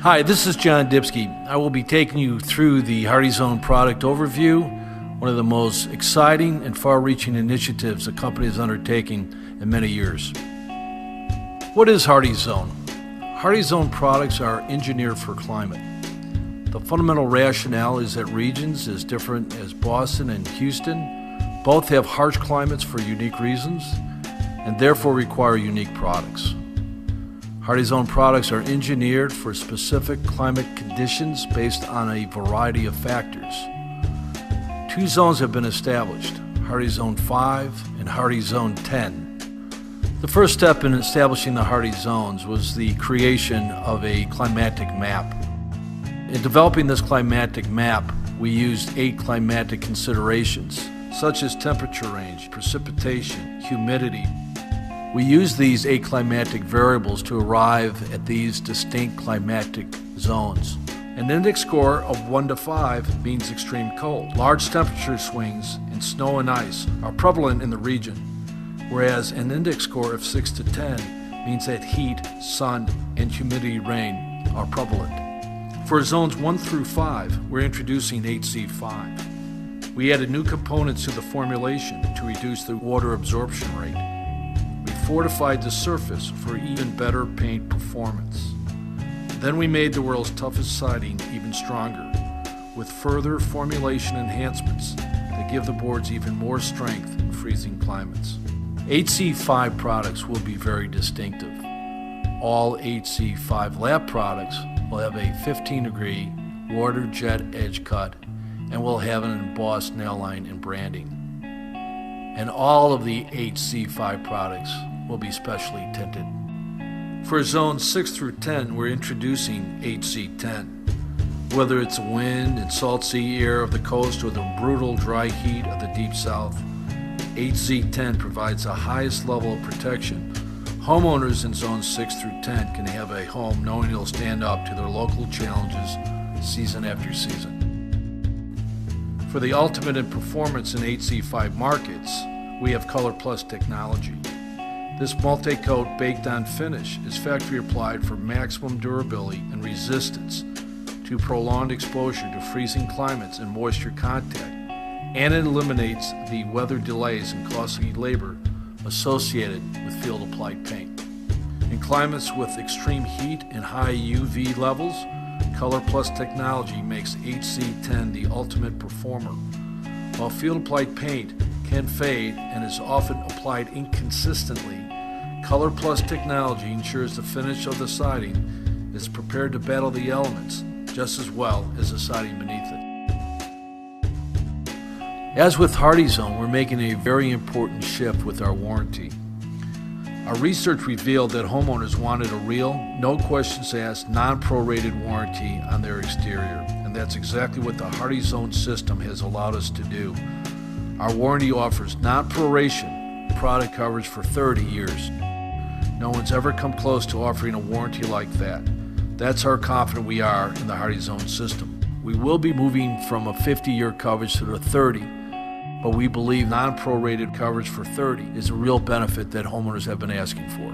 Hi, this is John Dipsky. I will be taking you through the HardieZone product overview, one of the most exciting and far-reaching initiatives the company is undertaking in many years. What is HardieZone? HardieZone products are engineered for climate. The fundamental rationale is that regions as different as Boston and Houston both have harsh climates for unique reasons and therefore require unique products. HardieZone products are engineered for specific climate conditions based on a variety of factors. Two zones have been established, HardieZone 5 and HardieZone 10. The first step in establishing the Hardie zones was the creation of a climatic map. In developing this climatic map, we used 8 climatic considerations, such as temperature range, precipitation, humidity. We use these 8 climatic variables to arrive at these distinct climatic zones. An index score of 1 to 5 means extreme cold. Large temperature swings in snow and ice are prevalent in the region, whereas an index score of 6 to 10 means that heat, sun, and humidity rain are prevalent. For zones 1 through 5, we're introducing HC5. We added new components to the formulation to reduce the water absorption rate. We fortified the surface for even better paint performance. Then we made the world's toughest siding even stronger, with further formulation enhancements that give the boards even more strength in freezing climates. HC5 products will be very distinctive. All HC5 lap products will have a 15-degree water jet edge cut and will have an embossed nail line and branding. And all of the HC5 products will be specially tinted. For zones 6 through 10, we're introducing HC10. Whether it's wind and salt sea air of the coast or the brutal dry heat of the deep south, HC10 provides the highest level of protection. Homeowners in zones 6 through 10 can have a home knowing it'll stand up to their local challenges season after season. For the ultimate in performance in HC5 markets, we have Color Plus technology. This multi-coat baked-on finish is factory applied for maximum durability and resistance to prolonged exposure to freezing climates and moisture contact, and it eliminates the weather delays and costly labor associated with field-applied paint. In climates with extreme heat and high UV levels, Color Plus technology makes HC10 the ultimate performer. While field-applied paint can fade and is often applied inconsistently, Color Plus technology ensures the finish of the siding is prepared to battle the elements just as well as the siding beneath it. As with HardieZone, we're making a very important shift with our warranty. Our research revealed that homeowners wanted a real, no questions asked, non-prorated warranty on their exterior, and that's exactly what the HardieZone system has allowed us to do. Our warranty offers non-proration product coverage for 30 years. No one's ever come close to offering a warranty like that. That's how confident we are in the HardieZone system. We will be moving from a 50-year coverage to the 30, but we believe non-prorated coverage for 30 is a real benefit that homeowners have been asking for.